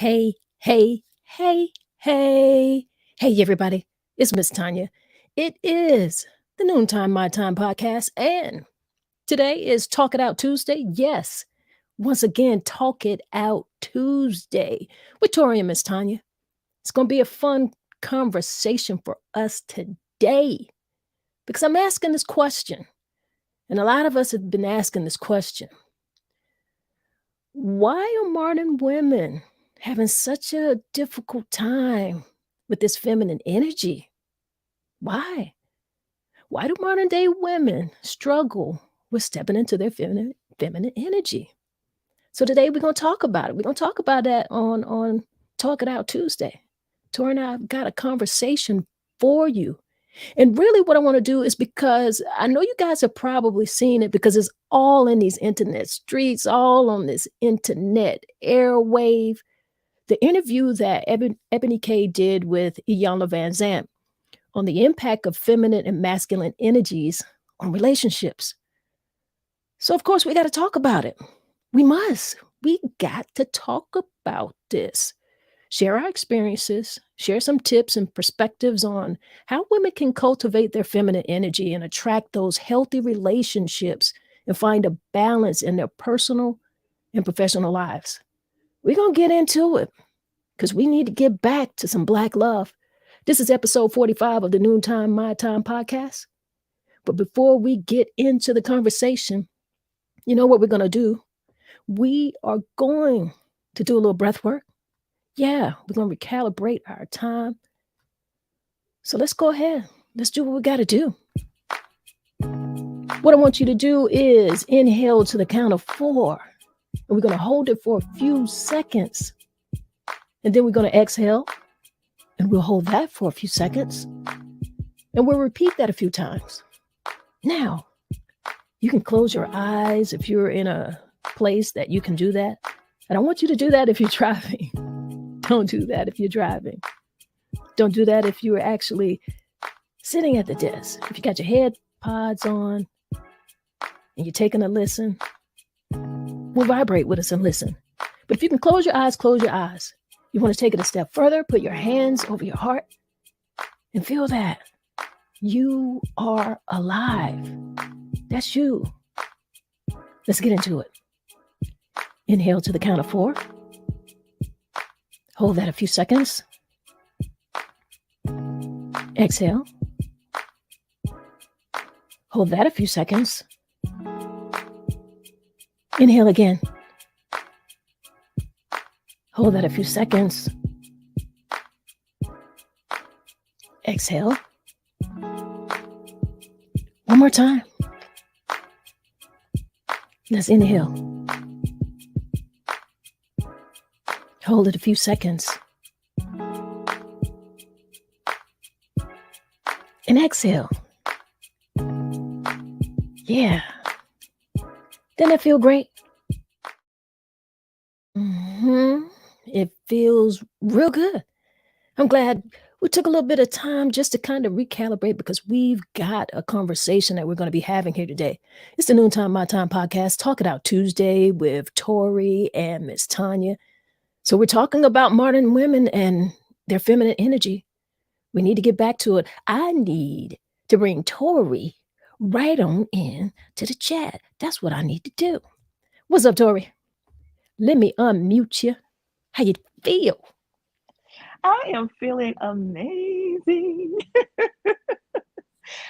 Hey, hey, hey, hey. Hey, everybody. It's Miss Tanya. It is the Noontime My Time Podcast, and today is Talk It Out Tuesday. Yes, once again, Talk It Out Tuesday with Tori and MsTonya. It's going to be a fun conversation for us today because I'm asking this question, and a lot of us have been asking this question. Why are modern women having such a difficult time with this feminine energy? Why? Why do modern day women struggle with stepping into their feminine energy? So today we're gonna talk about it. We're gonna talk about that on Talk It Out Tuesday. Tori and I've got a conversation for you. And really what I want to do is because I know you guys have probably seen it because it's all in these internet streets, all on this internet airwave. The interview that Ebony K did with Iyanla Vanzant on the impact of feminine and masculine energies on relationships. So, of course, we got to talk about it. We must. We got to talk about this. Share our experiences, share some tips and perspectives on how women can cultivate their feminine energy and attract those healthy relationships and find a balance in their personal and professional lives. We're going to get into it because we need to get back to some Black love. This is episode 45 of the Noontime My Time Podcast. But before we get into the conversation, you know what we're going to do? We are going to do a little breath work. Yeah, we're going to recalibrate our time. So let's go ahead. Let's do what we got to do. What I want you to do is inhale to the count of 4. And we're going to hold it for a few seconds. And then we're going to exhale. And we'll hold that for a few seconds. And we'll repeat that a few times. Now, you can close your eyes if you're in a place that you can do that. And I want you to do that if you're driving. Don't do that if you're driving. Don't do that if you're actually sitting at the desk. If you got your head pods on and you're taking a listen, we'll vibrate with us and listen. But if you can close your eyes, close your eyes. You want to take it a step further, put your hands over your heart and feel that you are alive. That's you. Let's get into it. Inhale to the count of 4. Hold that a few seconds. Exhale. Hold that a few seconds. Inhale again. Hold that a few seconds. Exhale. One more time. Let's inhale. Hold it a few seconds. And exhale. Yeah. Doesn't that feel great? It feels real good. I'm glad we took a little bit of time just to kind of recalibrate because we've got a conversation that we're going to be having here today. It's the Noontime My Time Podcast, Talk It Out Tuesday with Tori and MsTonya. So we're talking about modern women and their feminine energy. We need to get back to it. I need to bring Tori right on in to the chat. That's what I need to do. What's up, Tori? Let me unmute you. How you feel? I am feeling amazing.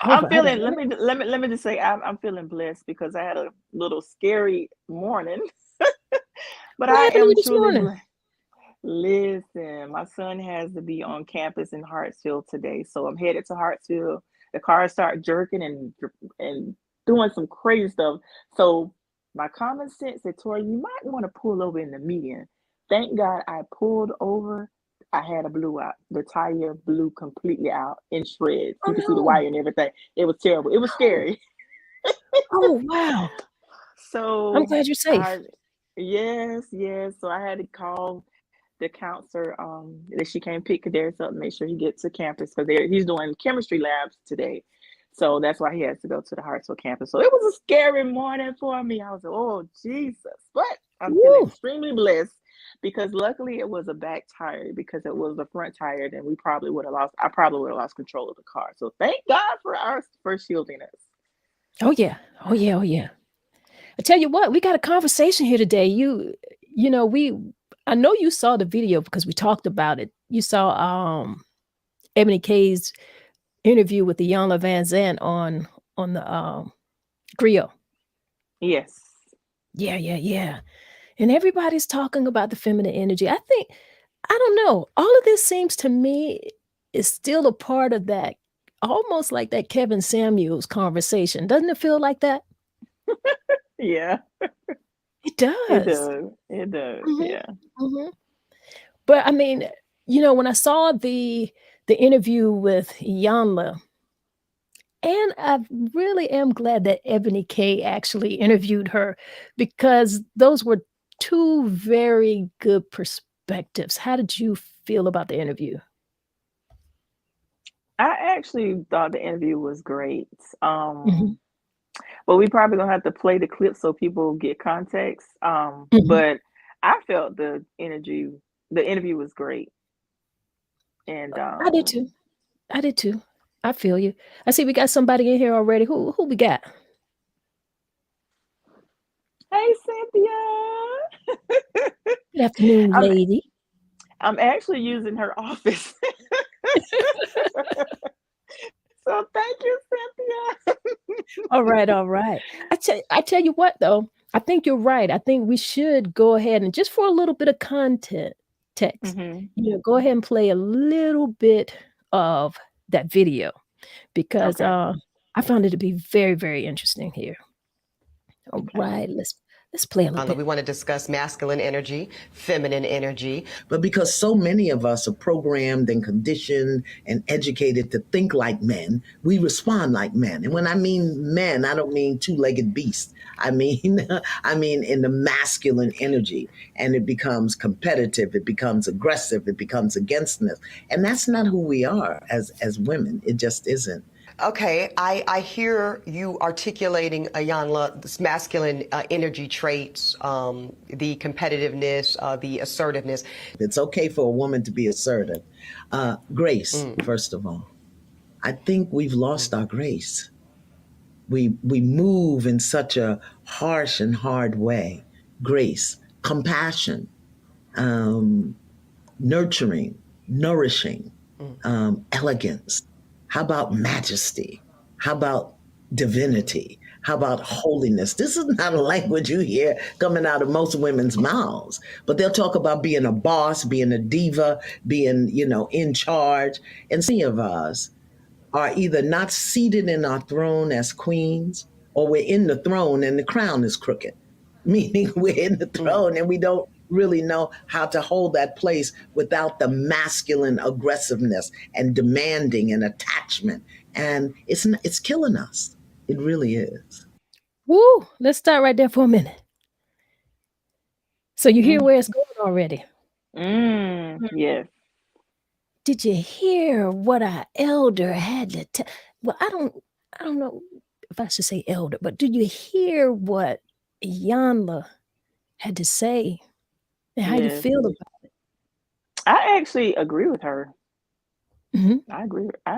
All I'm right. feeling. Let me just say I'm feeling blessed because I had a little scary morning, but What I happened to you am this truly morning? blessed. Listen, my son has to be on campus in Hartsville today, so I'm headed to Hartsville. The cars start jerking and doing some crazy stuff. So my common sense said, Tori, you might want to pull over in the median. Thank God I pulled over. I had a blew out. The tire blew completely out in shreds. Oh You could see the no. wire and everything. It was terrible. It was scary. Oh wow. I'm So glad you're safe. I yes, yes. So I had to call the counselor that she came pick Kadarius up and make sure he gets to campus because he's doing chemistry labs today. So that's why he has to go to the Hartsville campus. So it was a scary morning for me. I was like, oh Jesus. But I'm feeling Woo! extremely blessed because luckily it was a back tire because it was the front tire, then we probably would have lost I probably would have lost control of the car. So thank God for shielding us. Oh, yeah. Oh, yeah. Oh, yeah. I tell you what, we got a conversation here today. You know, I know you saw the video because we talked about it. You saw Ebony K's interview with the Iyanla Vanzant on the grill. Yes. Yeah, yeah, yeah. And everybody's talking about the feminine energy. I don't know. All of this seems to me is still a part of that, almost like that Kevin Samuels conversation. Doesn't it feel like that? Yeah. It It does. does. It does. Mhm, Yeah. mhm. But I mean, when I saw the interview with Iyanla, and I really am glad that Ebony K actually interviewed her because those were two very good perspectives. How did you feel about the interview? I actually thought the interview was great. Mhm, But we probably gonna have to play the clip so people get context. mhm. But I felt the interview was great. And I did too. I did too. I feel you. I see we got somebody in here already. Who we got? hey Cynthia. Good afternoon, I'm lady. I'm actually using her office. So thank you, Cynthia. All right, all right. I tell you what though, I think you're right. I think we should go ahead and just for a little bit of content text, Hmm. go ahead and play a little bit of that video because Okay. I found it to be very, very interesting here. All Okay. right, let's play a little We bit. want to discuss masculine energy, feminine energy. But because so many of us are programmed and conditioned and educated to think like men, we respond like men. And when I mean men, I don't mean two-legged beasts. I mean, I mean in the masculine energy, and it becomes competitive, it becomes aggressive, it becomes againstness, and that's not who we are as women. It just isn't. Okay, I hear you articulating, Iyanla, this masculine energy traits, the competitiveness, the assertiveness. It's okay for a woman to be assertive. Grace, first of all. I think we've lost our grace. We move in such a harsh and hard way. Grace, compassion, um, nurturing, nourishing, elegance. How about majesty? How about divinity? How about holiness? This is not a language you hear coming out of most women's mouths, but they'll talk about being a boss, being a diva, being, in charge. And so many of us are either not seated in our throne as queens, or we're in the throne and the crown is crooked, meaning we're in the Mm. throne and we don't really know how to hold that place without the masculine aggressiveness and demanding and attachment. And it's killing us. It really is. Woo! Let's start right there for a minute. So you hear Mm. where it's going already. Yes. Did you hear what our elder had to tell? Well, I don't know if I should say elder, but did you hear what Iyanla had to say and how you Yes. feel about I actually agree with her. Mhm, I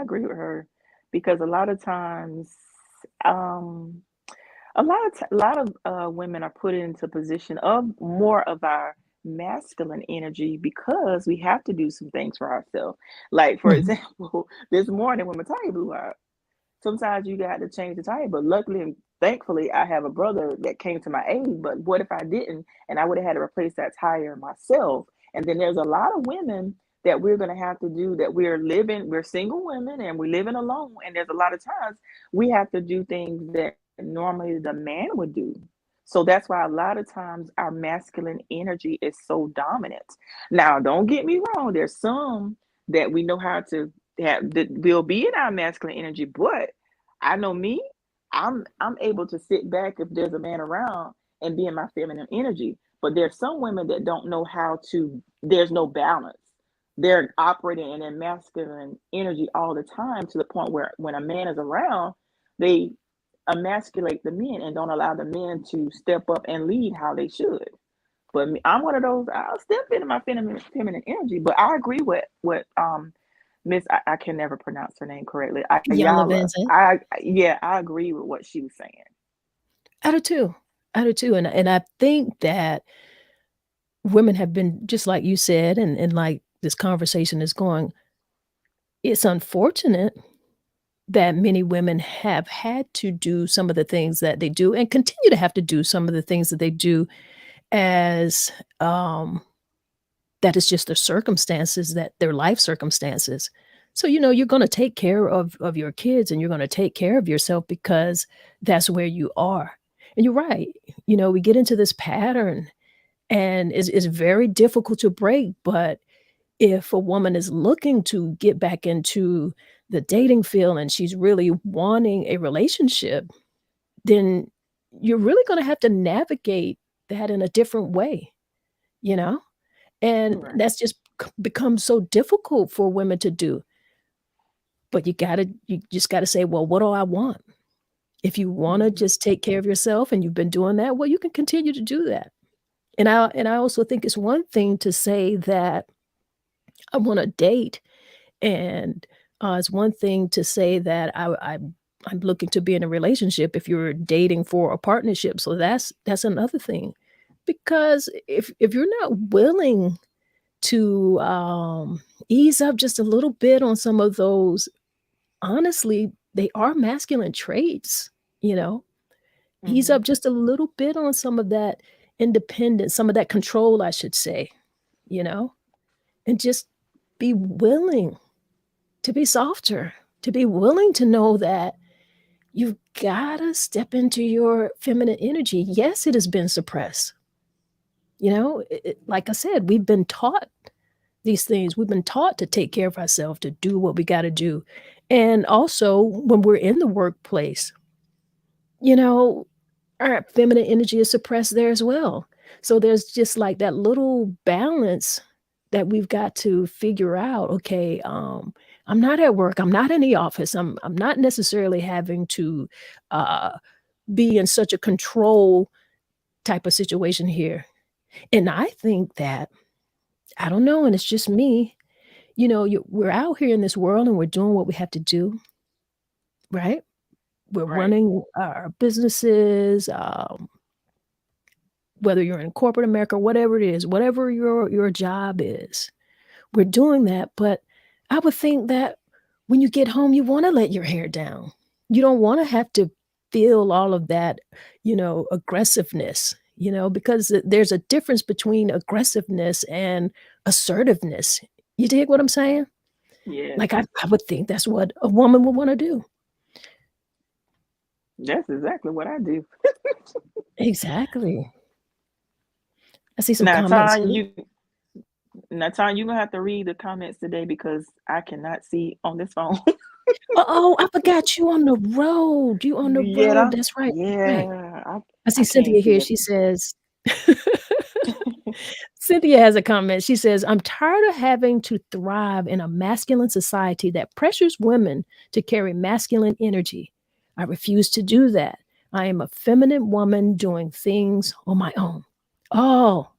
agree with her because a lot of times, um, a lot of women are put into position of more of our masculine energy because we have to do some things for ourselves. Like for mhm. example, this morning when my tire blew out, sometimes you got to change the tire. But luckily and thankfully, I have a brother that came to my aid. But what if I didn't, and I would have had to replace that tire myself? And then there's a lot of women that we're going to have to do that. We're single women and we're living alone. And there's a lot of times we have to do things that normally the man would do. So that's why a lot of times our masculine energy is so dominant. Now, don't get me wrong, there's some that we know how to have that will be in our masculine energy, but I know me, I'm able to sit back if there's a man around and be in my feminine energy. But there's some women that don't know how to, there's no balance. They're operating in their masculine energy all the time to the point where when a man is around, they emasculate the men and don't allow the men to step up and lead how they should. But I'm one of those. I'll step into my feminine energy. But I agree with what Miss. I can never pronounce her name correctly. Iyanla Ayala. Vanzant. I agree with what she was saying. I do too. I do too. And I think that women have been, just like you said, and like this conversation is going, it's unfortunate that many women have had to do some of the things that they do and continue to have to do some of the things that they do, as that is just their circumstances, that their life circumstances. So, you're going to take care of your kids, and you're going to take care of yourself because that's where you are. And you're right. We get into this pattern, and it's very difficult to break. But if a woman is looking to get back into the dating field and she's really wanting a relationship, then you're really going to have to navigate that in a different way, you know? And Right. that's just become so difficult for women to do. But you just gotta say, well, what do I want? If you want to just take care of yourself and you've been doing that, well, you can continue to do that. And I also think it's one thing to say that I want to date, and it's one thing to say that I'm looking to be in a relationship if you're dating for a partnership. So that's another thing, because if you're not willing to ease up just a little bit on some of those, honestly, they are masculine traits, you know. Ease Mm-hmm. up just a little bit on some of that independence, some of that control, I should say, you know, and just be willing to be softer, to be willing to know that you've got to step into your feminine energy. Yes, it has been suppressed. Like I said, we've been taught these things. We've been taught to take care of ourselves, to do what we got to do. And also, when we're in the workplace, you know, our feminine energy is suppressed there as well. So there's just like that little balance that we've got to figure out. Okay, I'm not at work. I'm not in the office. I'm not necessarily having to uh, be in such a control type of situation here. And I think that, I don't know, and it's just me. We're out here in this world and we're doing what we have to do, right? We're Right. running our businesses, whether you're in corporate America, whatever it is, whatever your job is, we're doing that. But I would think that when you get home, you want to let your hair down. You don't want to have to feel all of that, aggressiveness, because there's a difference between aggressiveness and assertiveness. You dig what I'm saying? Yes. Like, I would think that's what a woman would want to do. That's exactly what I do. Exactly. I see some Now, comments Tanya, here. you're gonna have to read the comments today because I cannot see on this phone. Oh, I forgot you on the road. You on the road. Yeah, That's right. Right. yeah. I see I can't Cynthia see here. it. She says, Cynthia has a comment. She says, I'm tired of having to thrive in a masculine society that pressures women to carry masculine energy. I refuse to do that. I am a feminine woman doing things on my own. Oh,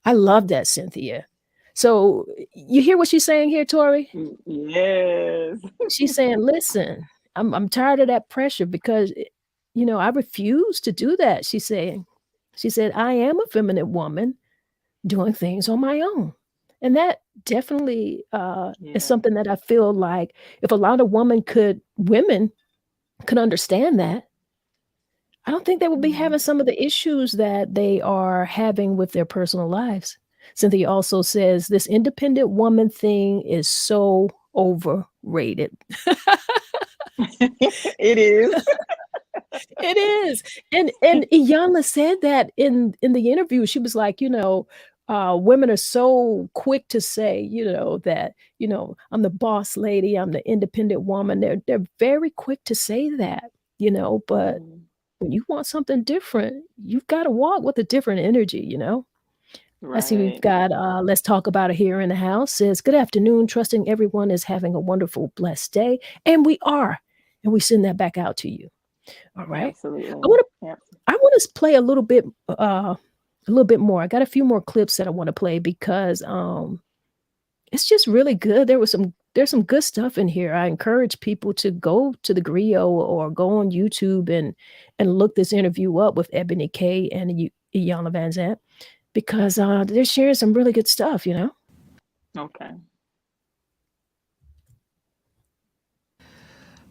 I love that, Cynthia. So you hear what she's saying here, Tori? Yes. She's saying, listen, I'm tired of that pressure because, I refuse to do that. She said, I am a feminine woman doing things on my own. And that definitely is Yeah. something that I feel like if a lot of women could understand that, I don't think they would be Mhm. having some of the issues that they are having with their personal lives. Cynthia also says this independent woman thing is so overrated. It is. It is. And Iyanla said that in the interview. She was like, women are so quick to say, that, I'm the boss lady, I'm the independent woman. They're very quick to say that, but Mhm. when you want something different, you've got to walk with a different energy. I see we've Right. got let's talk about it here in the house. Says, good afternoon, trusting everyone is having a wonderful, blessed day. And we are. And we send that back out to you. All right. I Absolutely. want to Yep. I want to play a little bit a little bit more. I got a few more clips that I want to play because it's just really good. There's some good stuff in here. I encourage people to go to the griot or go on YouTube and look this interview up with Ebony K and Iyanla Vanzant because they're sharing some really good stuff, you know? Okay.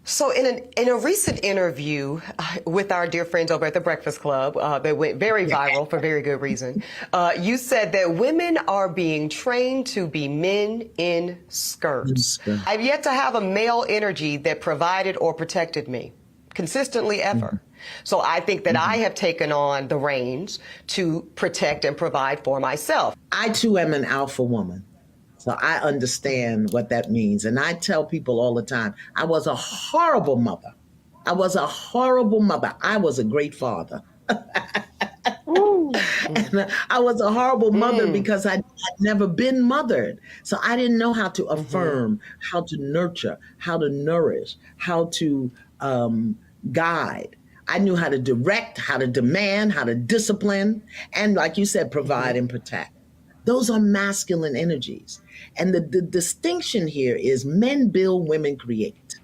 So in a recent interview with our dear friends over at the Breakfast Club that went very viral for very good reason, you said that women are being trained to be men in skirts. I've yet to have a male energy that provided or protected me consistently ever. So I think that I have taken on the reins to protect and provide for myself. I too am an alpha woman. So I understand what that means. And I tell people all the time, I was a horrible mother. I was a horrible mother. I was a great father. And I was a horrible mother because I'd never been mothered. So I didn't know how to affirm, how to nurture, how to nourish, how to guide. I knew how to direct, how to demand, how to discipline, and like you said, provide and protect. Those are masculine energies. And the distinction here is men build, women create.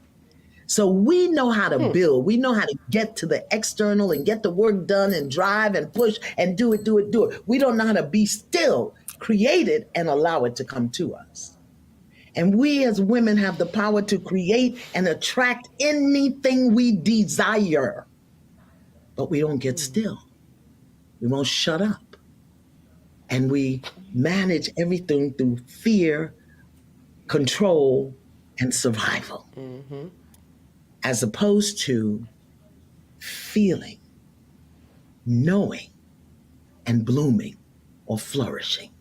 So we know how to build. We know how to get to the external and get the work done and drive and push and do it. We don't know how to be still, create it, and allow it to come to us. And we as women have the power to create and attract anything we desire. But we don't get still. We won't shut up. And we manage everything through fear, control, and survival, as opposed to feeling, knowing, and blooming or flourishing.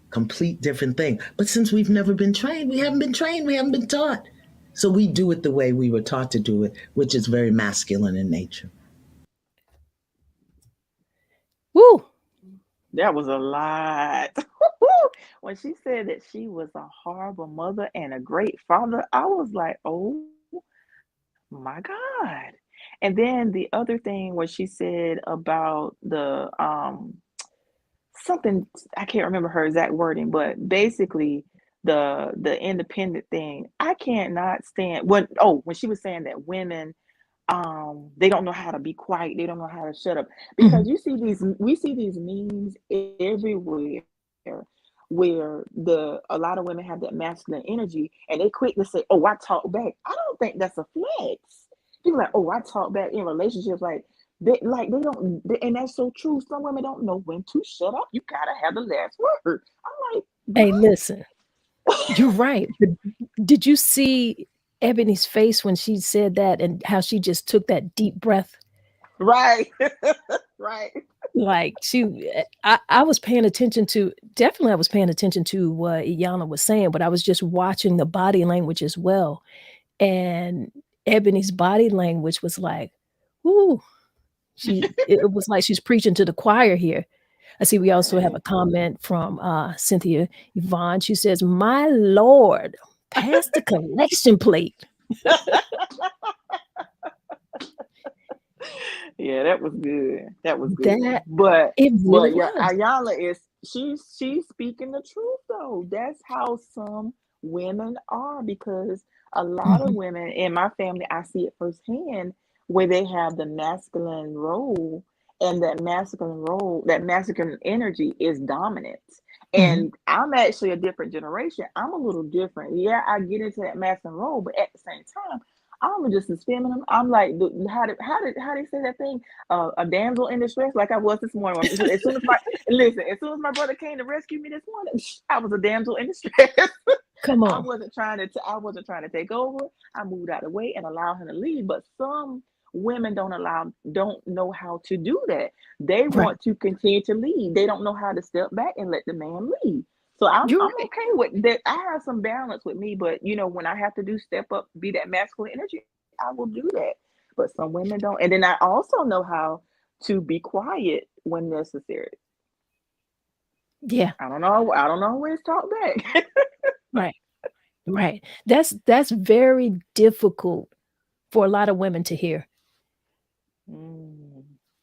Complete different thing. But since we've never been trained, we haven't been trained, we haven't been taught. So we do it the way we were taught to do it, which is very masculine in nature. Woo! That was a lot. When she said that she was a horrible mother and a great father, I was like, oh my God. And then the other thing was she said about the something, I can't remember her exact wording, but basically the independent thing. I can't not stand when she was saying that women they don't know how to be quiet, they don't know how to shut up, because we see these memes everywhere where a lot of women have that masculine energy and they quick to say, oh, I talk back. I don't think that's a flex. People are like, oh, I talk back in relationships, they don't, and that's so true. Some women don't know when to shut up. You gotta have the last word. I'm like, Hey, listen, you're right. But did you see Ebony's face when she said that and how she just took that deep breath? right. Right. Like I was paying attention to, definitely I was paying attention to what Iyanla was saying, but I was just watching the body language as well. And Ebony's body language was like, ooh, it was like she's preaching to the choir here. I see we also have a comment from Cynthia Yvonne. She says, my Lord, pass the collection plate. Yeah, that was good. That was good. That But it really yeah, was. Iyanla she's speaking the truth though. That's how some women are, because a lot of women in my family, I see it firsthand, where they have the masculine role, and that masculine energy is dominant. And I'm actually a different generation. I'm a little different. Yeah, I get into that masculine role, but at the same time, I'm just as feminine. I'm like, how they say that thing? A damsel in distress, like I was this morning. As soon as my brother came to rescue me this morning, I was a damsel in distress. Come I on. wasn't trying to take over. I moved out of the way and allowed him to lead. But some women don't know how to do that. They Right. want to continue to lead. They don't know how to step back and let the man lead. So I'm You're right. okay with that. I have some balance with me, but when I have to step up, be that masculine energy, I will do that. But some women don't. And then I also know how to be quiet when necessary. Yeah. I don't know when to talk back. Right. Right. That's very difficult for a lot of women to hear.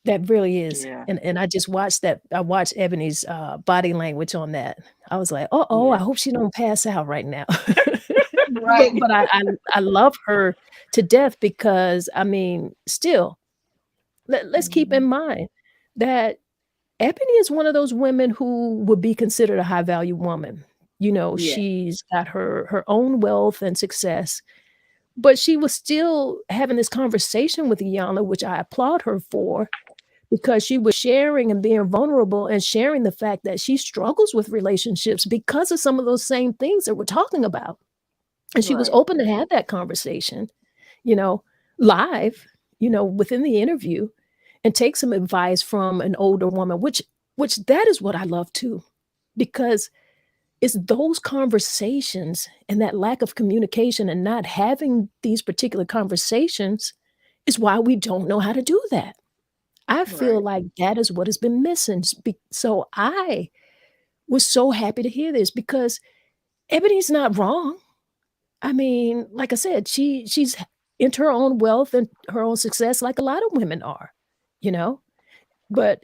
That really is. Yeah. And I just watched that. I watched Ebony's body language on that. I was like, oh, I Yeah. hope she don't pass out right now. but Right. but I love her to death because I mean, still, let's keep in Mhm. mind that Ebony is one of those women who would be considered a high value woman. You know, Yeah. she's got her own wealth and success, but she was still having this conversation with Iyanla, which I applaud her for, because she was sharing and being vulnerable and sharing the fact that she struggles with relationships because of some of those same things that we're talking about. And she was Right. open to have that conversation, you know, live, within the interview and take some advice from an older woman, which that is what I love too, because it's those conversations and that lack of communication and not having these particular conversations is why we don't know how to do that. I feel Right. like that is what has been missing. So I was so happy to hear this because Ebony's not wrong. I mean, like I said, she's into her own wealth and her own success like a lot of women are, you know? But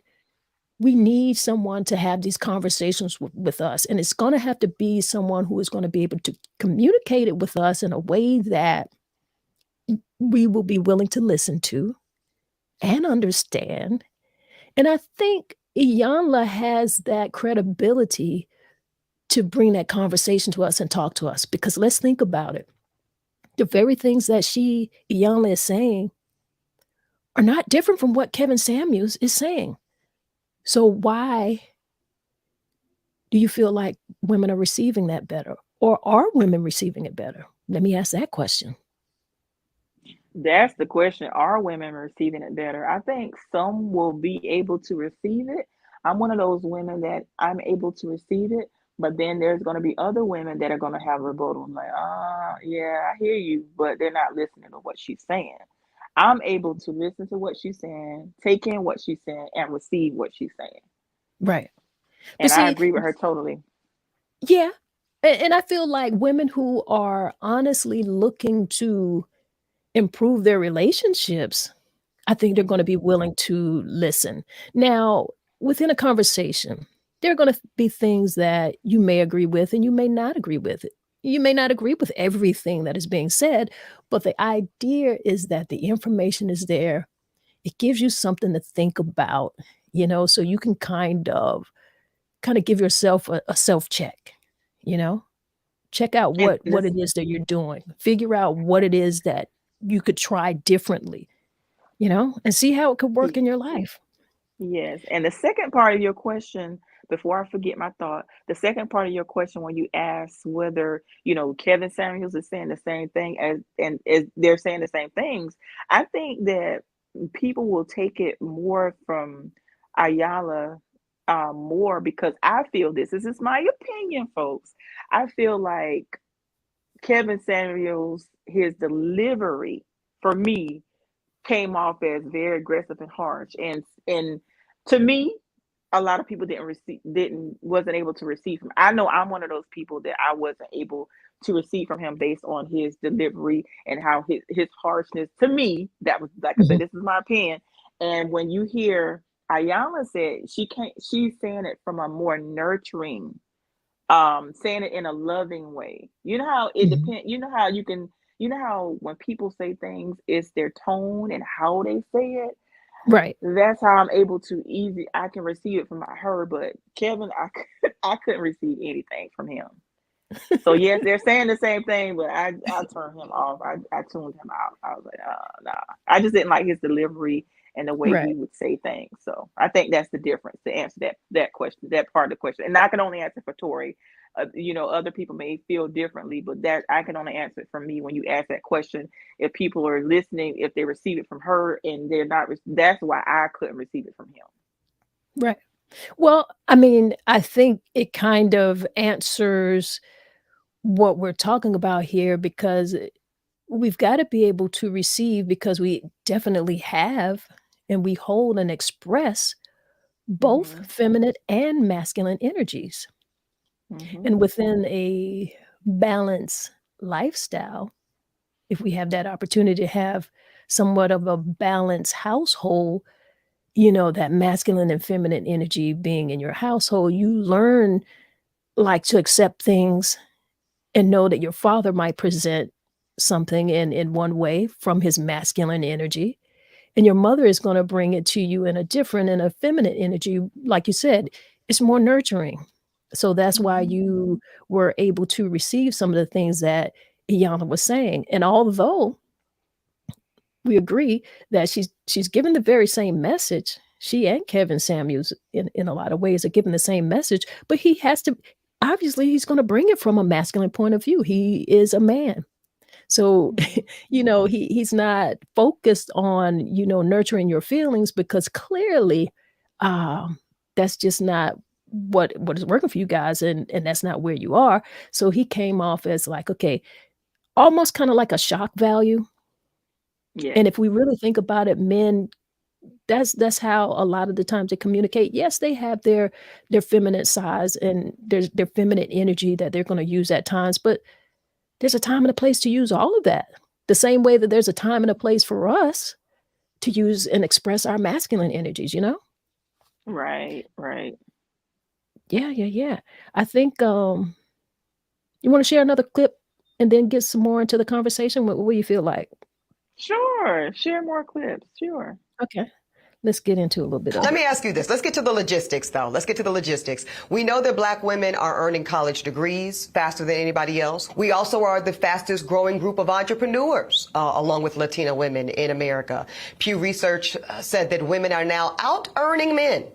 we need someone to have these conversations with us. And it's going to have to be someone who is going to be able to communicate it with us in a way that we will be willing to listen to and understand. And I think Iyanla has that credibility to bring that conversation to us and talk to us because let's think about it. The very things that Iyanla is saying are not different from what Kevin Samuels is saying. So why do you feel like women are receiving that better? Or are women receiving it better? Let me ask that question. That's the question. Are women receiving it better? I think some will be able to receive it. I'm one of those women that I'm able to receive it, but then there's going to be other women that are going to have rebuttal. I'm like, yeah, I hear you, but they're not listening to what she's saying. I'm able to listen to what she's saying, take in what she's saying, and receive what she's saying. Right. But And I see, agree with her totally. yeah. And I feel like women who are honestly looking to improve their relationships, I think they're gonna Hmm. be willing to listen. Now, within a conversation, there are gonna be things that you may agree with and you may not agree with it. You may not agree with everything that is being said, but the idea is that the information is there. It gives you something to think about, so you can kind of give yourself a self-check, you know? Check out And what it is that you're doing. Figure out what it is that you could try differently, and see how it could work this, in your life. yes. And the second part of your question, before I forget my thought, the second part of your question when you ask whether, Kevin Samuels is saying the same thing as they're saying the same things, I think that people will take it more from Ayala more because I feel this is my opinion, folks. I feel like Kevin Samuels, his delivery for me came off as very aggressive and harsh. And to me, a lot of people wasn't able to receive him. I know I'm one of those people that I wasn't able to receive from him based on his delivery and how his harshness to me, that was like I said, Mhm. this is my opinion. And when you hear Ayala said she's saying it from a more nurturing, saying it in a loving way. You know how it Mhm. depends, you know how when people say things, it's their tone and how they say it. Right. That's how I'm able to I can receive it from her, but Kevin, I couldn't receive anything from him. So yes, they're saying the same thing, but I turned him off. I tuned him out. I was like, nah. I just didn't like his delivery and the way he Right. would say things. So I think that's the difference to answer that question, that part of the question. And I can only answer for Tori. Other people may feel differently, but that I can only answer it from me when you ask that question. If people are listening, if they receive it from her and they're not, that's why I couldn't receive it from him. Right. Well, I mean, I think it kind of answers what we're talking about here because we've got to be able to receive because we definitely have and we hold and express both Hmm. feminine and masculine energies. Hmm. And within a balanced lifestyle, if we have that opportunity to have somewhat of a balanced household, that masculine and feminine energy being in your household, you learn like to accept things and know that your father might present something in one way from his masculine energy, and your mother is going to bring it to you in a feminine energy. Like you said, it's more nurturing. So that's why you were able to receive some of the things that Iyanla was saying. And although we agree that she's given the very same message, she and Kevin Samuels in a lot of ways are giving the same message, but he has to, obviously he's going to bring it from a masculine point of view. He is a man. So, he's not focused on, nurturing your feelings, because clearly that's just not what is working for you guys, and that's not where you are. So he came off as like, okay, almost kind of like a shock value. Yeah. And if we really think about it, men, that's how a lot of the times they communicate. Yes, they have their feminine sides and their feminine energy that they're going to use at times, but there's a time and a place to use all of that. The same way that there's a time and a place for us to use and express our masculine energies, Right. Yeah. I think you want to share another clip and then get some more into the conversation. What do you feel like? Sure. Share more clips. Sure. Okay. Let's get into a little bit of Let it. me ask you this. Let's get to the logistics, though. Let's get to the logistics. We know that Black women are earning college degrees faster than anybody else. We also are the fastest growing group of entrepreneurs, along with Latina women in America. Pew Research said that women are now out-earning men.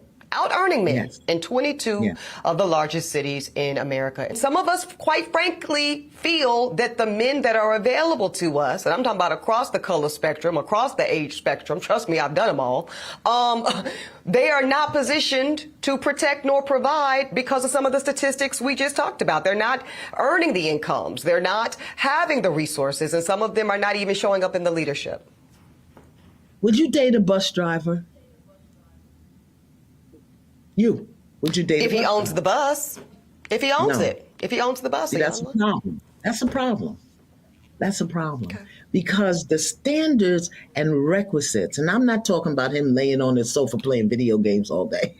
Yes. In 22 of the largest cities in America. And some of us, quite frankly, feel that the men that are available to us, and I'm talking about across the color spectrum, across the age spectrum, trust me, I've done them all, they are not positioned to protect nor provide because of some of the statistics we just talked about. They're not earning the incomes. They're not having the resources, and some of them are not even showing up in the leadership. Would you date a bus driver? Would you date if a bus he owns driver? the bus? If he owns No. it? If he owns the bus? See, that's a problem. That's a problem. Okay. Because the standards and requisites, and I'm not talking about him laying on his sofa playing video games all day.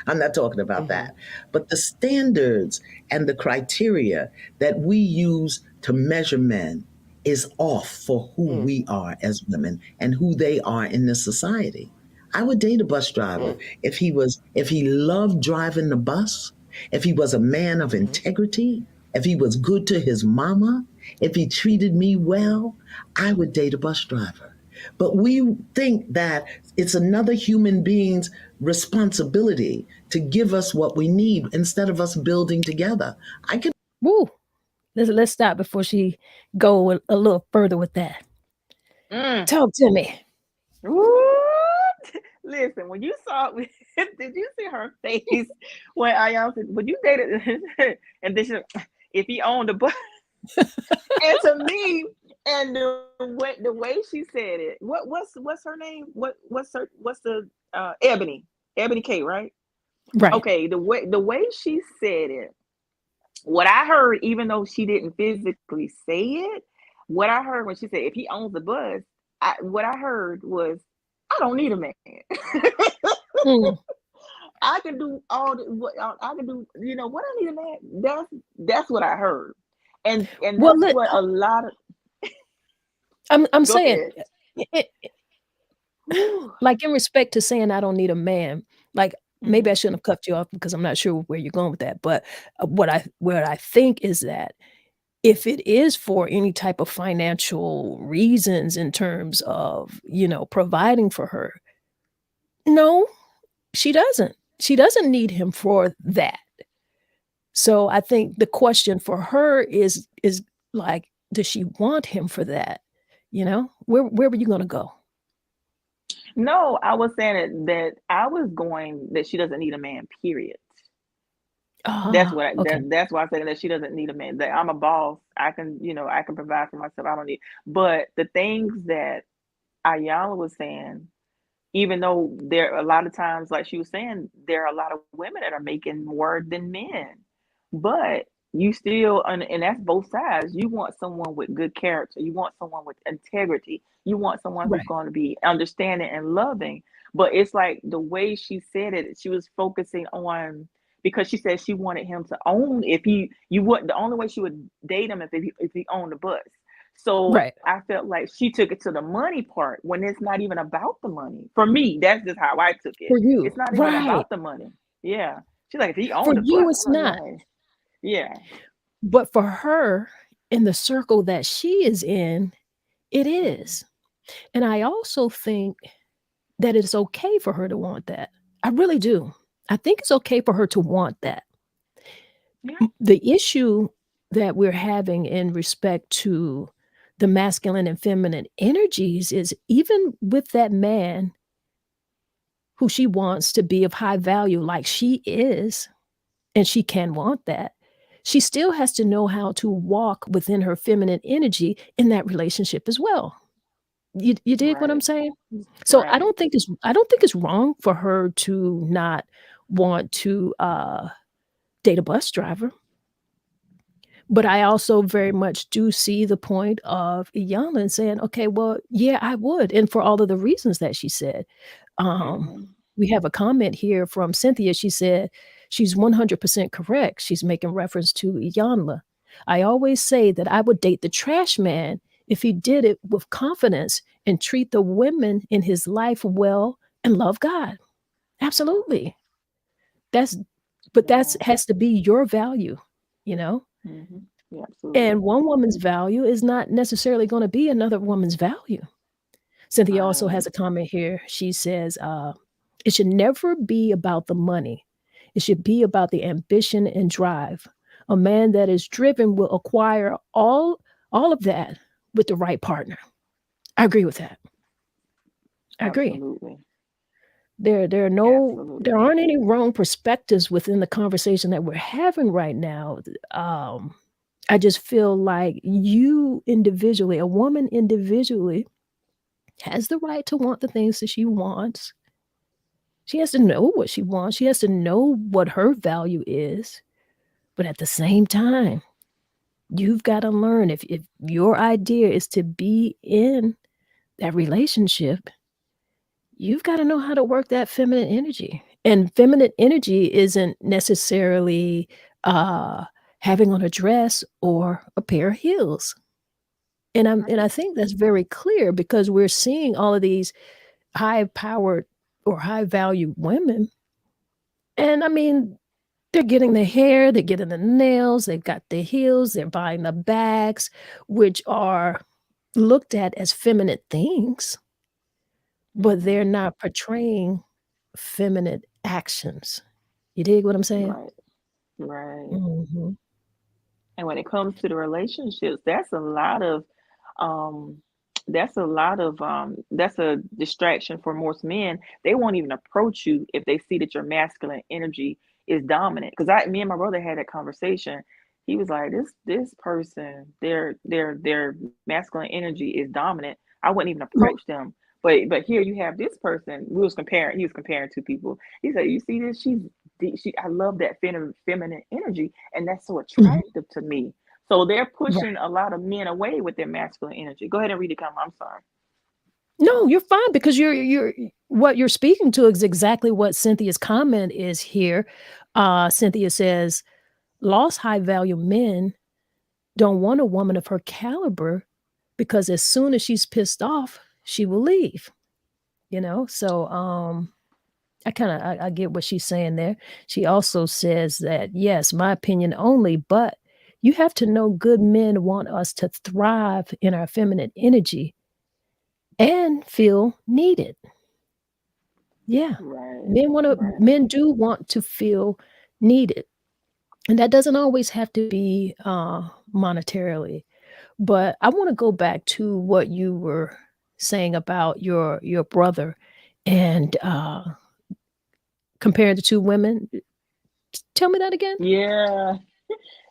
I'm not talking about that. But the standards and the criteria that we use to measure men is off for who we are as women and who they are in this society. I would date a bus driver if he loved driving the bus, if he was a man of integrity, if he was good to his mama, if he treated me well. I would date a bus driver. But we think that it's another human being's responsibility to give us what we need instead of us building together. Woo. Let's stop before she go a little further with that. Talk to me. Listen, when you saw, did you see her face when Iyanla said, "Would you date it?" And then she, if he owned a bus, and to me, and the way she said it, what's her name? What's the Eboni K, right? Right. Okay, the way she said it, what I heard, even though she didn't physically say it, what I heard when she said, "If he owns the bus," what I heard was, I don't need a man. I can do all I can do. What I need a man. That's what I heard, and that's what a lot of. I'm saying, like in respect to saying I don't need a man. Like maybe I shouldn't have cut you off because I'm not sure where you're going with that. But what I think is that if it is for any type of financial reasons in terms of providing for her, no, she doesn't. She doesn't need him for that. So I think the question for her is like, does she want him for that? Where were you going to go? No, I was saying that I was going that she doesn't need a man, period. That's what that's why I said that she doesn't need a man. That I'm a boss. I can provide for myself. I don't need. But the things that Iyanla was saying, even though there are a lot of times, like she was saying, there are a lot of women that are making more than men. But you still, and that's both sides. You want someone with good character. You want someone with integrity. You want someone who's Right. going to be understanding and loving. But it's like the way she said it, she was focusing on, because she said she wanted him to own, if he, you would, the only way she would date him if he owned the bus. So Right. I felt like she took it to the money part when it's not even about the money. For me, that's just how I took it. For you. It's not even Right. about the money. Yeah. She's like, if he For owned the you, bus, it's I'm not. like, yeah. But for her, in the circle that she is in, it Mhm. is. And I also think that it's okay for her to want that. I really do. I think it's okay for her to want that. Yeah. The issue that we're having in respect to the masculine and feminine energies is, even with that man who she wants to be of high value like she is, and she can want that, she still has to know how to walk within her feminine energy in that relationship as well. You dig what I'm Right. saying? So Right. I don't think it's wrong for her to not want to date a bus driver. But I also very much do see the point of Iyanla saying, "Okay, well, yeah, I would," and for all of the reasons that she said. Um, Hmm. we have a comment here from Cynthia. She said, "She's 100% correct." She's making reference to Iyanla. "I always say that I would date the trash man if he did it with confidence and treat the women in his life well and love God." Absolutely. That's but that's Yeah. has to be your value, you know? Hmm. Yeah, absolutely. And one woman's value is not necessarily gonna be another woman's value. Cynthia also Right. has a comment here. She says, "It should never be about the money. It should be about the ambition and drive. A man that is driven will acquire all of that with the right partner." I agree with that. I agree. Absolutely. There Absolutely. aren't any wrong perspectives within the conversation that we're having right now. Um, I just feel like you individually, a woman individually, has the right to want the things that she wants. She has to know what she wants. She has to know what her value is. But at the same time, you've got to learn, if your idea is to be in that relationship, you've got to know how to work that feminine energy. And feminine energy isn't necessarily uh, having on a dress or a pair of heels. And I Right. think that's very clear because we're seeing all of these high-powered or high-value women, and I mean, they're getting the hair, they're getting the nails, they've got the heels, they're buying the bags, which are looked at as feminine things, but they're Hmm. not portraying feminine actions. You dig what I'm saying? Right. Right. Mhm. And when it comes to the relationships, um that's a distraction for most men. They won't even approach you if they see that your masculine energy is dominant. Because I me and my brother had that conversation. He was like, this person, their masculine energy is dominant. I wouldn't even Right. approach them. But here you have this person. He was comparing two people. He said, you see this? She I love that feminine energy, and that's so Mhm. attractive to me. So they're pushing Right. a lot of men away with their masculine energy. Go ahead and read the comment. I'm sorry. No, you're fine because you're what you're speaking to is exactly what Cynthia's comment is here. Cynthia says, "Lost high-value men don't want a woman of her caliber because as soon as she's pissed off, she will leave." You know? So, I get what she's saying there. She also says that, "Yes, my opinion only, but you have to know good men want us to thrive in our feminine energy and feel needed." Yeah. Right. Right. Men do want to feel needed, and that doesn't always have to be, monetarily. But I wanna go back to what you were saying about your brother and, comparing the 2 women. Tell me that again? Yeah.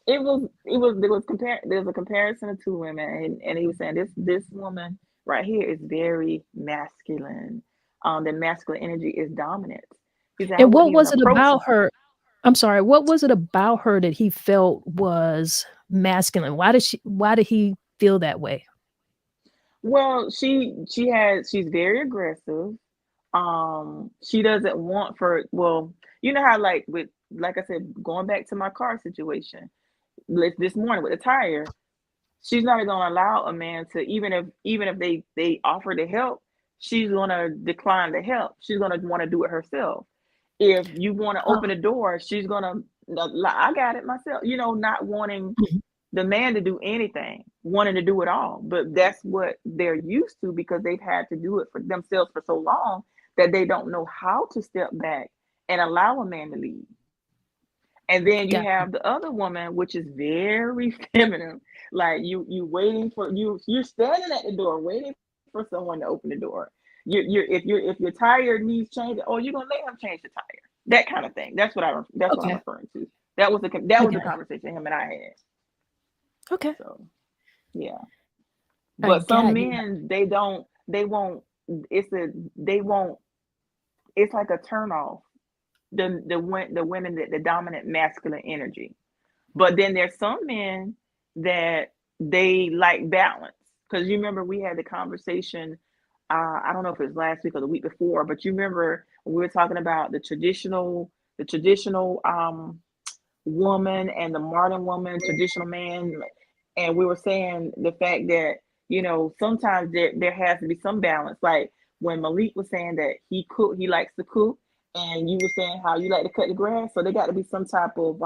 It was there's a comparison of two women, and he was saying this woman right here is very masculine. The masculine energy is dominant. He said I And wouldn't what even was it approach. about her I'm sorry, what was it about her that he felt was masculine? Why did he feel that way? Well, she's very aggressive. She doesn't want for well, you know how like I said, going back to my car situation this morning with the tire, she's not gonna allow a man to even if they offer to help, she's gonna decline the help. She's gonna want to do it herself. If you want to Oh, open the door, she's gonna I got it myself. Not wanting mhm. the man to do anything, wanting to do it all. But that's what they're used to because they've had to do it for themselves for so long that they don't know how to step back and allow a man to lead. And then you Got have the other woman, which is very feminine. Like you waiting for you're standing at the door waiting for someone to open the door. If your tire needs changing, oh, you're gonna let him change the tire. That kind of thing. That's what I'm okay. referring to. That was the Okay. conversation him and I had. Okay. So yeah. I But some got you. men they won't they won't it's like a turn off the women that the dominant masculine energy. But then there's some men that they like balance. Because you remember we had the conversation, I don't know if it was last week or the week before, but you remember when we were talking about the traditional woman and the modern woman, traditional man, and we were saying the fact that sometimes there has to be some balance. Like when Malik was saying that he likes to cook, and you were saying how you like to cut the grass, so there got to be some type of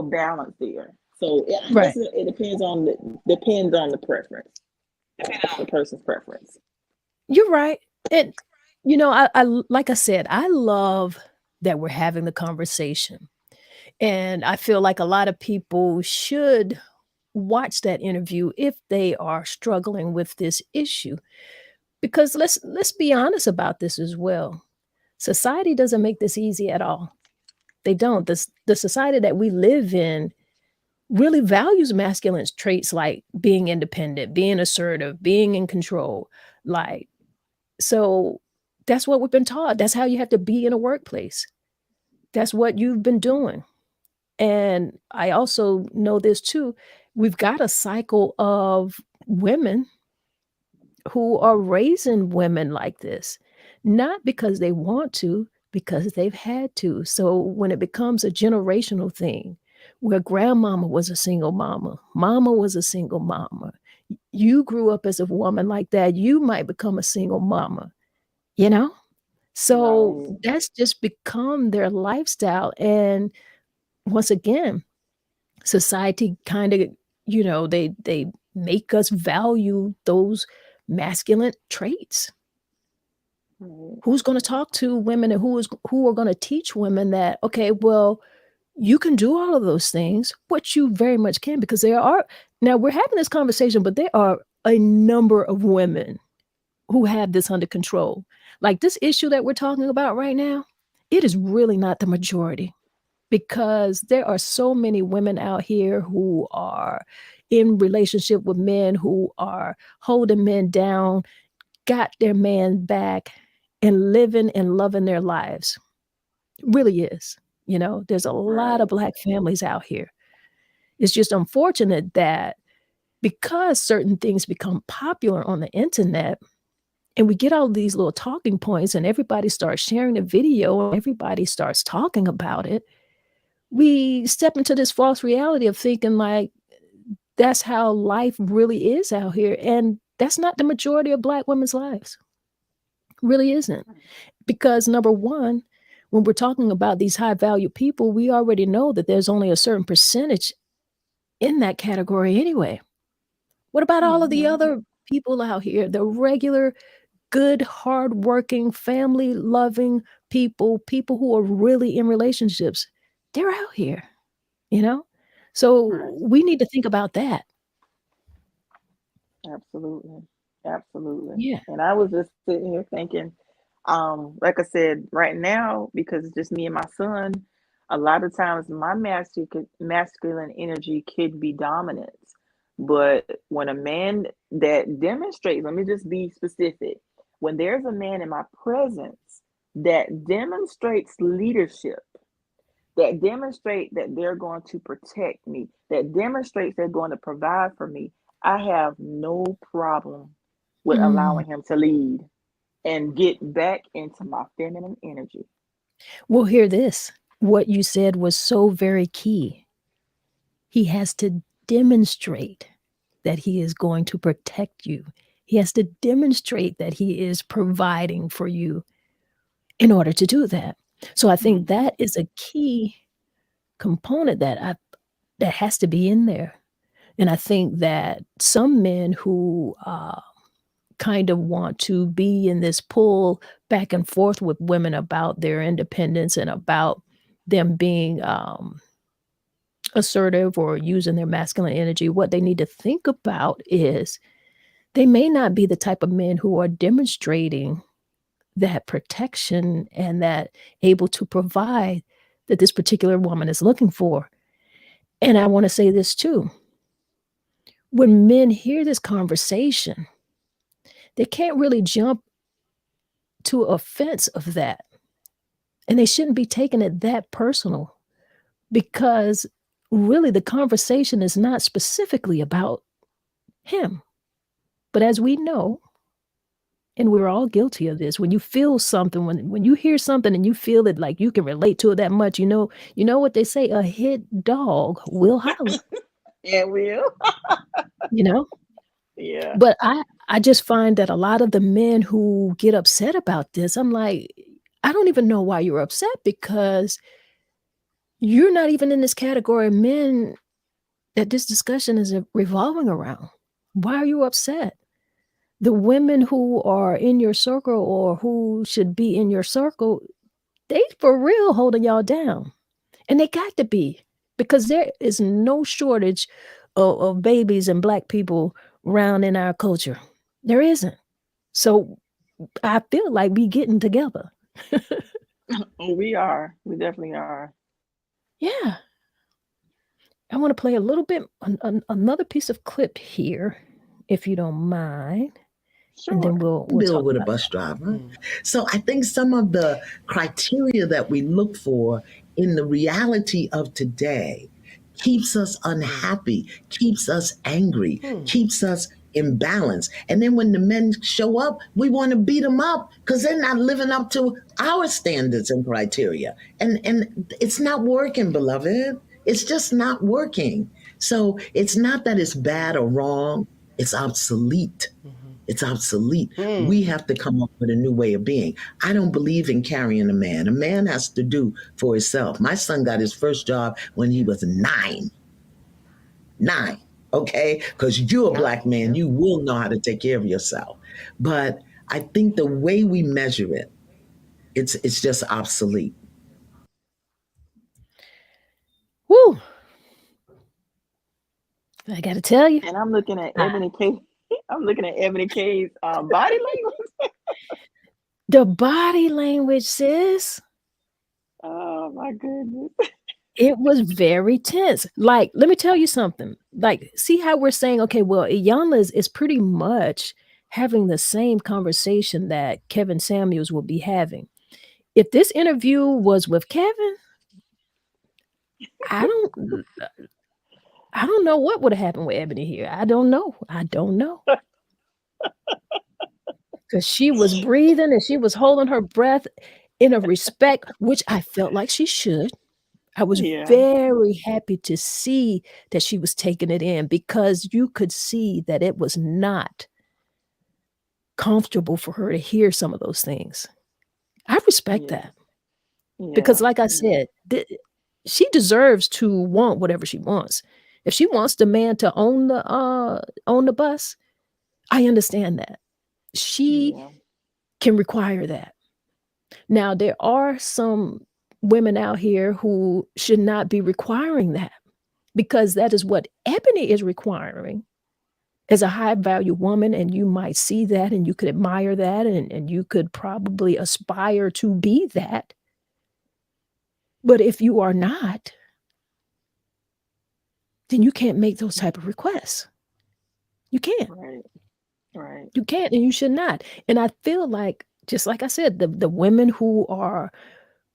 balance there. So I Right. guess it depends on the preference, depending on the person's preference. You're right. And I like I said, I love that we're having the conversation. And I feel like a lot of people should watch that interview if they are struggling with this issue. Because let's be honest about this as well. Society doesn't make this easy at all. They don't. The society that we live in really values masculine traits like being independent, being assertive, being in control. Like, so that's what we've been taught. That's how you have to be in a workplace. That's what you've been doing. And I also know this too. We've got a cycle of women who are raising women like this, not because they want to, because they've had to. So when it becomes a generational thing, where grandmama was a single mama was a single mama, you grew up as a woman like that, you might become a single mama, you know? So Right. that's just become their lifestyle. And once again, society kind of, they make us value those masculine traits. Right. Who's going to talk to women and who are going to teach women that, okay, well, you can do all of those things, which you very much can, because now we're having this conversation, but there are a number of women who have this under control. Like this issue that we're talking about right now, it is really not the majority, because there are so many women out here who are in relationship with men who are holding men down, got their man back, and living and loving their lives. Really is. There's a lot of Right. Black families out here. It's just unfortunate that because certain things become popular on the internet and we get all these little talking points and everybody starts sharing the video and everybody starts talking about it, we step into this false reality of thinking like that's how life really is out here. And that's not the majority of Black women's lives. Really isn't. Because number one, when we're talking about these high value people, we already know that there's only a certain percentage in that category anyway. What about all of the Mm-hmm. other people out here, the regular, good, hardworking, family loving people who are really in relationships? They're out here, you know? Right. So we need to think about that. Absolutely. Absolutely. Yeah. And I was just sitting here thinking, like I said, right now, because it's just me and my son, a lot of times my masculine energy could be dominant. But when a man that demonstrates, let me just be specific, when there's a man in my presence that demonstrates leadership, that demonstrate that they're going to protect me, that demonstrates they're going to provide for me, I have no problem with Mm. allowing him to lead and get back into my feminine energy. Well, hear this. What you said was so very key. He has to demonstrate that he is going to protect you. He has to demonstrate that he is providing for you in order to do that. So I think Mm-hmm. that is a key component that has to be in there. And I think that some men who kind of want to be in this pull back and forth with women about their independence and about them being assertive or using their masculine energy, what they need to think about is they may not be the type of men who are demonstrating that protection and that able to provide that this particular woman is looking for. And I want to say this too. When men hear this conversation, they can't really jump to offense of that. And they shouldn't be taking it that personal because really the conversation is not specifically about him. But as we know, and we're all guilty of this, when you feel something, when you hear something and you feel it like you can relate to it that much, you know what they say, a hit dog will holler, And will. you know? Yeah. But I just find that a lot of the men who get upset about this, I'm like, I don't even know why you're upset because you're not even in this category of men that this discussion is revolving around. Why are you upset? The women who are in your circle or who should be in your circle, they for real holding y'all down. And they got to be because there is no shortage of babies and Black people around in our culture. There isn't. So I feel like we getting together. Oh, we are. We definitely are. Yeah. I want to play a little bit, another piece of clip here, if you don't mind. And then Sure. we'll Deal talk with a about bus driver. So I think some of the criteria that we look for in the reality of today keeps us unhappy, keeps us angry, keeps us imbalanced. And then when the men show up, we want to beat them up because they're not living up to our standards and criteria. And it's not working, beloved. It's just not working. So it's not that it's bad or wrong, it's obsolete. It's obsolete. We have to come up with a new way of being. I don't believe in carrying a man. A man has to do for himself. My son got his first job when he was 9. 9. Okay? Because you're a Black man, you will know how to take care of yourself. But I think the way we measure it, it's just obsolete. Woo! I got to tell you. And I'm looking at I- Ebony K. I'm looking at Ebony K's body language. The body language, sis. Oh my goodness. It was very tense. Like, let me tell you something. Like, see how we're saying, okay, well, Iyanla is pretty much having the same conversation that Kevin Samuels will be having. If this interview was with Kevin, I don't I don't know what would have happened with Ebony here. I don't know. Because she was breathing and she was holding her breath in a respect, which I felt like she should. I was Yeah. very happy to see that she was taking it in because you could see that it was not comfortable for her to hear some of those things. I respect Yeah. that because, Yeah. like I Yeah. said, she deserves to want whatever she wants. If she wants the man to own the bus, I understand that. She Yeah. can require that. Now, there are some women out here who should not be requiring that because that is what Ebony is requiring as a high value woman. And you might see that and you could admire that and you could probably aspire to be that. But if you are not, then you can't make those type of requests. You can't. Right. Right. You can't and you should not. And I feel like, just like I said, the women who are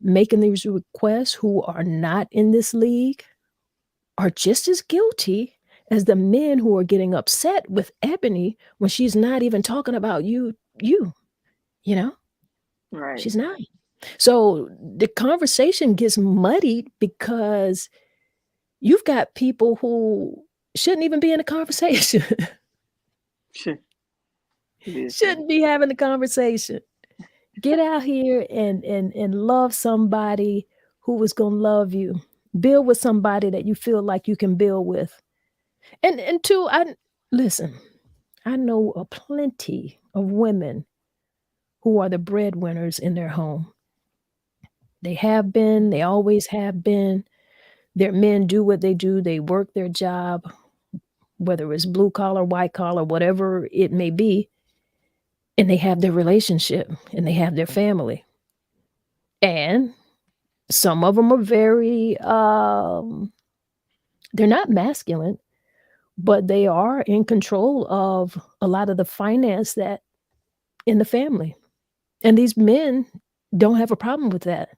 making these requests who are not in this league are just as guilty as the men who are getting upset with Ebony when she's not even talking about you know? Right. She's not. So the conversation gets muddied because you've got people who shouldn't even be in the conversation, Listen. shouldn't be having the conversation. Get out here and love somebody who is gonna love you. Build with somebody that you feel like you can build with. And two, I listen, I know a plenty of women who are the breadwinners in their home. They have been, they always have been. Their men do what they do, they work their job, whether it's blue collar, white collar, whatever it may be, and they have their relationship and they have their family. And some of them are very they're not masculine, but they are in control of a lot of the finance that in the family. And these men don't have a problem with that.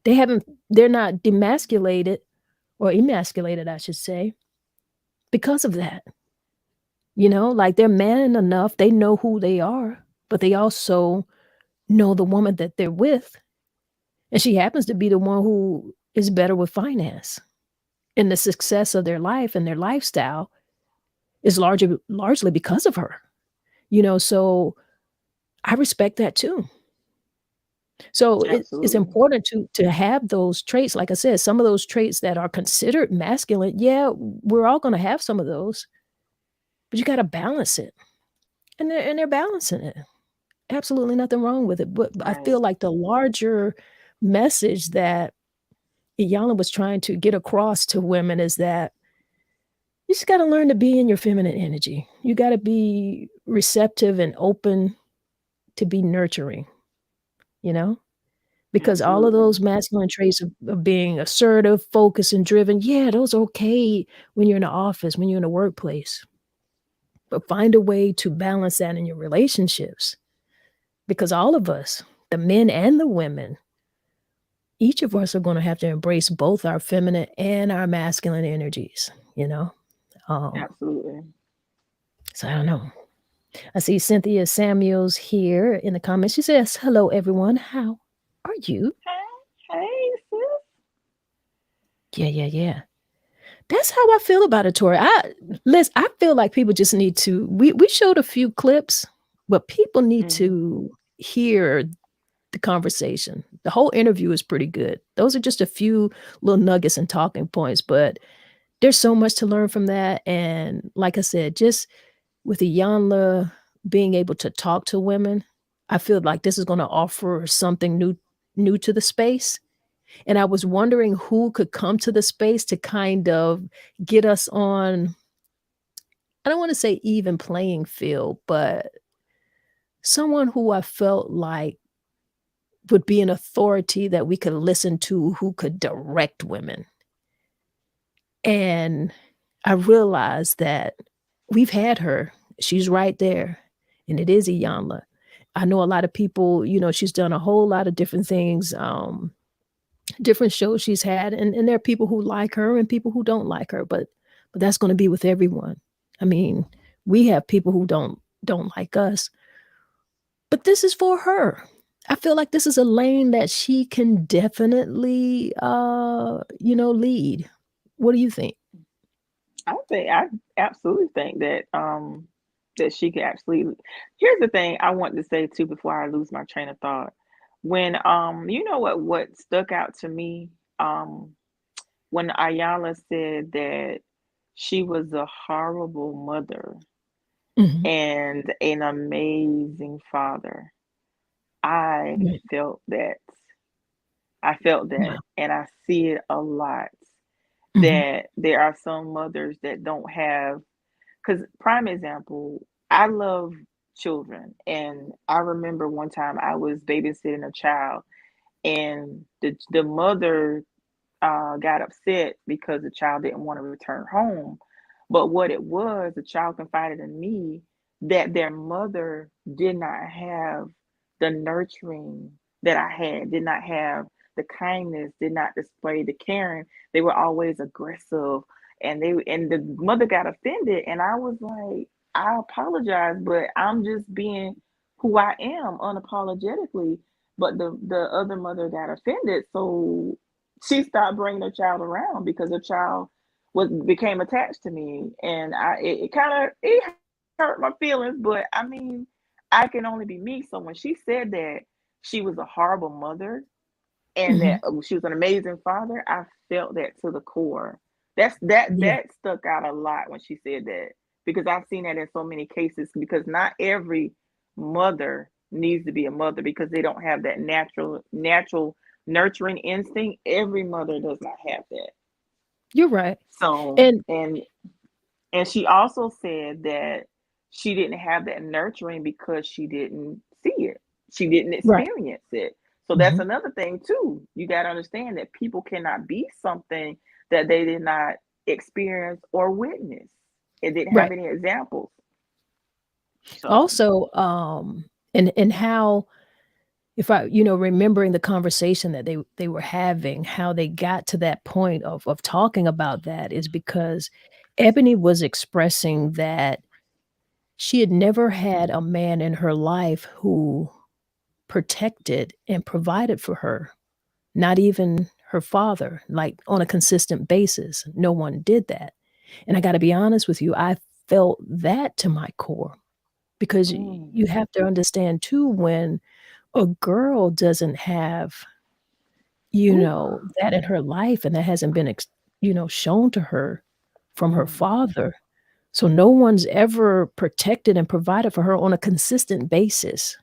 They're not demasculated or emasculated, I should say, because of that. Like they're man enough, they know who they are, but they also know the woman that they're with. And she happens to be the one who is better with finance. And the success of their life and their lifestyle is largely because of her. So I respect that too. So it's Absolutely. important to have those traits. Like I said, some of those traits that are considered masculine, yeah, we're all going to have some of those, but you got to balance it, and they're balancing it. Absolutely nothing wrong with it. But I Right. feel like the larger message that Iyanla was trying to get across to women is that you just got to learn to be in your feminine energy. You got to be receptive and open to be nurturing, you know? Because all of Absolutely. those masculine traits of being assertive, focused, and driven, yeah, those are okay when you're in the office, when you're in the workplace. But find a way to balance that in your relationships. Because all of us, the men and the women, each of us are going to have to embrace both our feminine and our masculine energies, you know? Um, Absolutely. so I don't know. I see Cynthia Samuels here in the comments. She says, "Hello, everyone. How are you?" Hey, hey, sis. Yeah, yeah, yeah. That's how I feel about it, Tori. I feel like people just need to. We showed a few clips, but people need Mm-hmm. to hear the conversation. The whole interview is pretty good. Those are just a few little nuggets and talking points, but there's so much to learn from that. And like I said, just with Iyanla being able to talk to women, I feel like this is going to offer something new to the space. And I was wondering who could come to the space to kind of get us on, I don't want to say even playing field, but someone who I felt like would be an authority that we could listen to, who could direct women. And I realized that we've had her. She's right there. And it is Iyanla. I know a lot of people, she's done a whole lot of different things, different shows she's had, and there are people who like her and people who don't like her, but that's going to be with everyone. I mean, we have people who don't like us, but this is for her. I feel like this is a lane that she can definitely lead. What do you think? I absolutely think that she could absolutely. Here's the thing I want to say too before I lose my train of thought. When you know what stuck out to me um when Ayala said that she was a horrible mother Mhm. and an amazing father. I Right. felt that. I felt that, Wow. and I see it a lot. Mhm. That there are some mothers that don't have, because prime example, I love children, and I remember one time I was babysitting a child, and the mother got upset because the child didn't want to return home. But what it was, the child confided in me that their mother did not have the nurturing that I had, did not have the kindness, did not display the caring. They were always aggressive, and the mother got offended, and I was like, I apologize, but I'm just being who I am unapologetically. But the other mother got offended, so she stopped bringing her child around because her child was became attached to me, and it kind of it hurt my feelings. But I mean, I can only be me. So when she said that she was a horrible mother and Mhm. that she was an amazing father, I felt that to the core. Yeah. That stuck out a lot when she said that, because I've seen that in so many cases, because not every mother needs to be a mother because they don't have that natural nurturing instinct. Every mother does not have that. You're right. So, And and she also said that she didn't have that nurturing because she didn't see it. She didn't right. experience it. So that's Mhm. another thing too. You got to understand that people cannot be something that they did not experience or witness. It didn't have Right. any examples. So, Also, and how, if I, remembering the conversation that they were having, how they got to that point of talking about that is because Ebony was expressing that she had never had a man in her life who protected and provided for her, not even her father, like on a consistent basis. No one did that. And I got to be honest with you, I felt that to my core because mm, you have to understand too, when a girl doesn't have, ooh, that in her life and that hasn't been, shown to her from her mm, father. So no one's ever protected and provided for her on a consistent basis.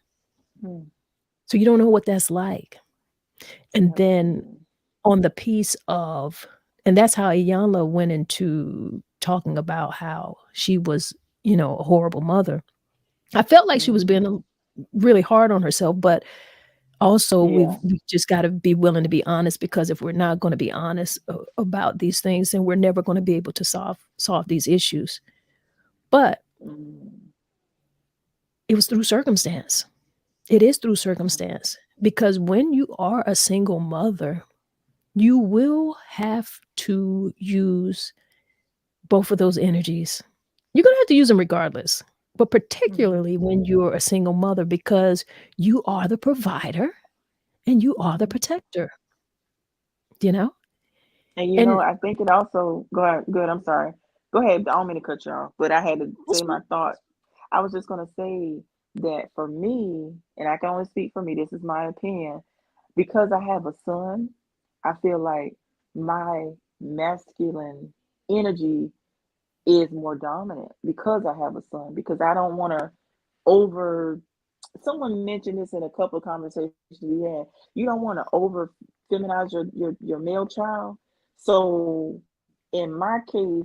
mm, So you don't know what that's like. And then absolutely. on the piece of, and that's how Iyanla went into talking about how she was, a horrible mother. I felt like she was Mm, being really hard on herself, but also yeah. we just got to be willing to be honest, because if we're not going to be honest about these things, then we're never going to be able to solve these issues. But Mm, it was through circumstance. It is through mm, circumstance, because when you are a single mother, you will have to use both of those energies. You're going to have to use them regardless, but mm, particularly when you're a single mother, because you are the provider and you are the mm. protector, you know? And And I think it also go ahead. Good. I'm sorry. Go ahead. I don't mean to cut you off, but I had to that's say fine. my thought. I was just gonna say that for me, and I can only speak for me. This is my opinion. Because I have a son, I feel like my masculine energy is more dominant because I have a son. Because I don't want to over. Someone mentioned this in a couple of conversations we had. You don't want to over feminize your male child. So in my case,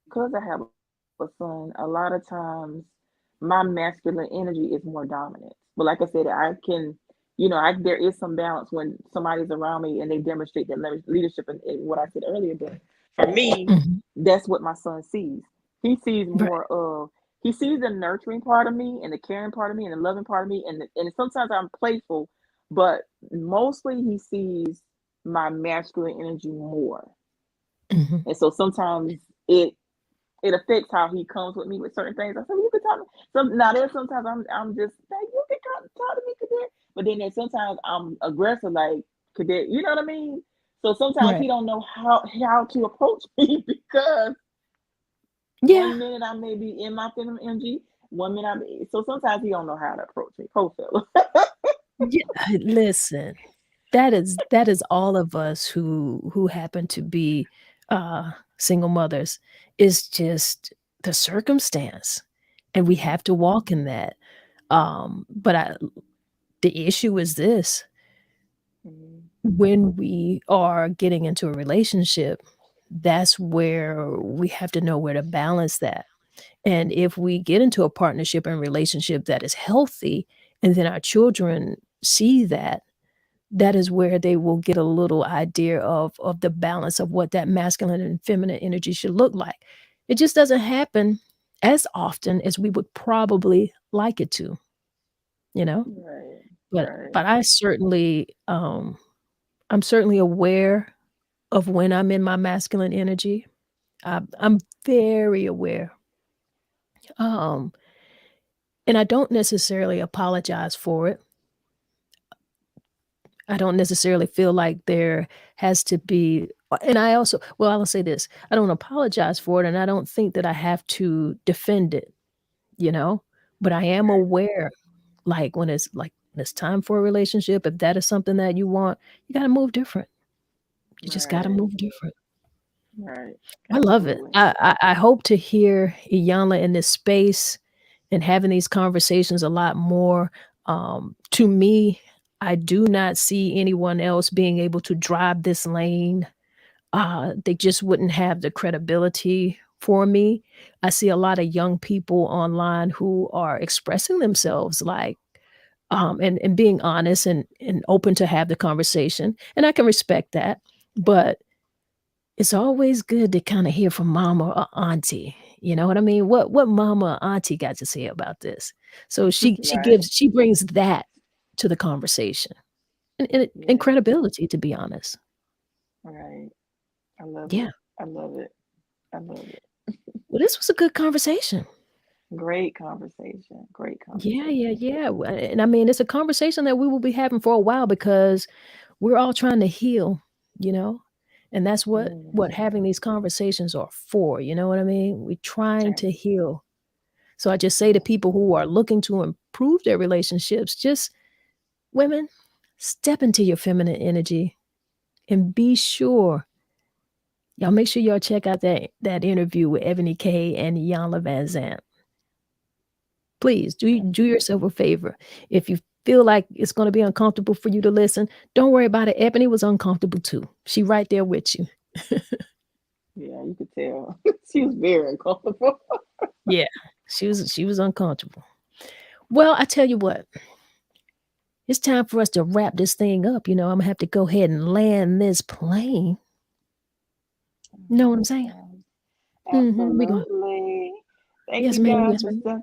because I have a son, a lot of times my masculine energy is more dominant. But like I said, I can, there is some balance when somebody's around me and they demonstrate that leadership and what I said earlier. But for me, Mhm. that's what my son sees. He sees Right. more of he sees the nurturing part of me and the caring part of me and the loving part of me, and sometimes I'm playful, but mostly he sees my masculine energy more. Mhm. And so sometimes it it affects how he comes with me with certain things. I said, well, you can talk to me. Now there's sometimes I'm just like, you can talk to me, cadet. But then there's sometimes I'm aggressive, like cadet. You know what I mean? So sometimes he Right. don't know how to approach me because Yeah. 1 minute I may be in my feminine energy, 1 minute so sometimes he don't know how to approach me. Poor fella. Yeah. Listen, that is all of us who happen to be single mothers. Is just the circumstance, and we have to walk in that. But the issue is this: Mm, when we are getting into a relationship, that's where we have to know where to balance that. And if we get into a partnership and relationship that is healthy, and then our children see that, that is where they will get a little idea of the balance of what that masculine and feminine energy should look like. It just doesn't happen as often as we would probably like it to, you know? right, But right. I certainly, I'm certainly aware of when I'm in my masculine energy. I'm very aware. Um, and I don't necessarily apologize for it. I don't necessarily feel like there has to be, and I also, well, I'll say this: I don't apologize for it, and I don't think that I have to defend it, you know. But I am aware, like when it's time for a relationship, if that is something that you want, you got to move different. You just got to Right. move different. Right. I love it. Absolutely. I hope to hear Iyanla in this space and having these conversations a lot more. To me, I do not see anyone else being able to drive this lane. They just wouldn't have the credibility for me. I see a lot of young people online who are expressing themselves like, and being honest and open to have the conversation. And I can respect that. But it's always good to kinda hear from mama or auntie, you know what I mean? What mama or auntie got to say about this? So Right. she brings that to the conversation, and Yeah. credibility, to be honest. Right. I love Yeah. it. I love it. I love it. Well, this was a good conversation. Great conversation. Great Yeah, conversation. yeah, yeah, and I mean, it's a conversation that we will be having for a while because we're all trying to heal, you know? And that's what Mm, having these conversations are for, you know what I mean? We're trying to absolutely. heal. So I just say to people who are looking to improve their relationships, just women, step into your feminine energy and be sure. Y'all make sure y'all check out that interview with Ebony K and Iyanla Vanzant. Please do yourself a favor. If you feel like it's going to be uncomfortable for you to listen, don't worry about it. Ebony was uncomfortable too. She right there with you. Yeah, you could tell. She was very uncomfortable. Yeah, she was uncomfortable. Well, I tell you what, it's time for us to wrap this thing up. I'm gonna have to go ahead and land this plane. You know what I'm saying? We going Absolutely. Thank yes, you ma'am. guys Yes, for ma'am.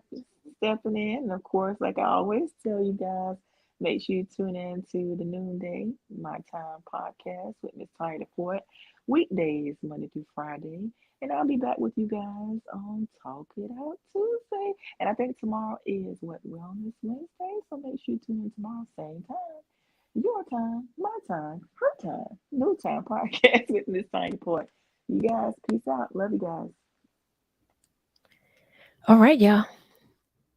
stepping in. And of course, like I always tell you guys, make sure you tune in to the Noonday My Time Podcast with Miss Tiny the Poet, weekdays, Monday through Friday. And I'll be back with you guys on Talk It Out Tuesday. And I think tomorrow is what, Wellness Wednesday. So make sure you tune in tomorrow, same time. Your time, my time, her time. Noontime Podcast with Miss Tiny the Poet. You guys, peace out. Love you guys. All right, y'all.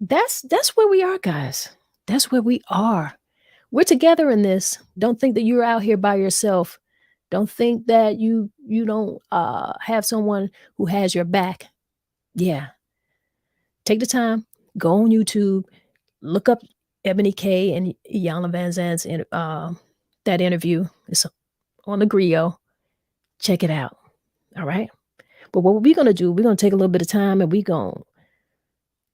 That's where we are, guys. That's where we are. We're together in this. Don't think that you're out here by yourself. Don't think that you don't have someone who has your back. Yeah. Take the time, go on YouTube, look up Ebony K and Iyanla Vanzant's that interview. It's on the Grio. Check it out. All right. But what we're gonna do, we're gonna take a little bit of time and we're gonna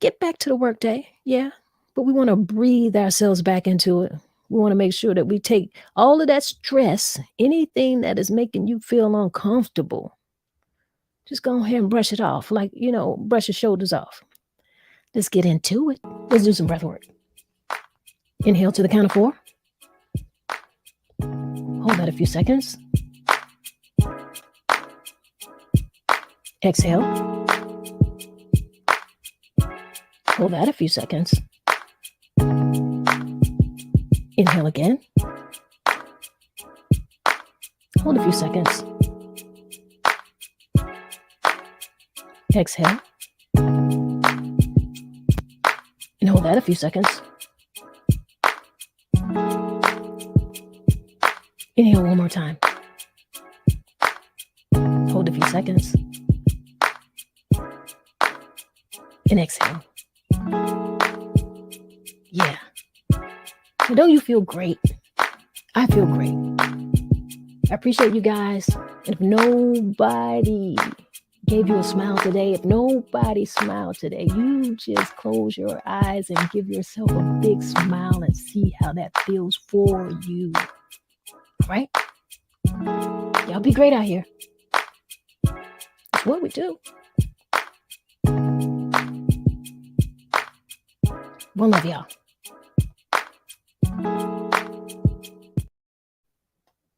get back to the workday. Yeah. But we want to breathe ourselves back into it. We want to make sure that we take all of that stress, anything that is making you feel uncomfortable, just go ahead and brush it off. Like, brush your shoulders off. Let's get into it. Let's do some breath work. Inhale to the count of 4. Hold that a few seconds. Exhale. Hold that a few seconds. Inhale again. Hold a few seconds. Exhale. And hold that a few seconds. Inhale one more time. Hold a few seconds. And exhale. Yeah. And don't you feel great? I feel great. I appreciate you guys. And if nobody gave you a smile today, if nobody smiled today, you just close your eyes and give yourself a big smile and see how that feels for you. All right? Y'all be great out here. It's what we do. One love, y'all.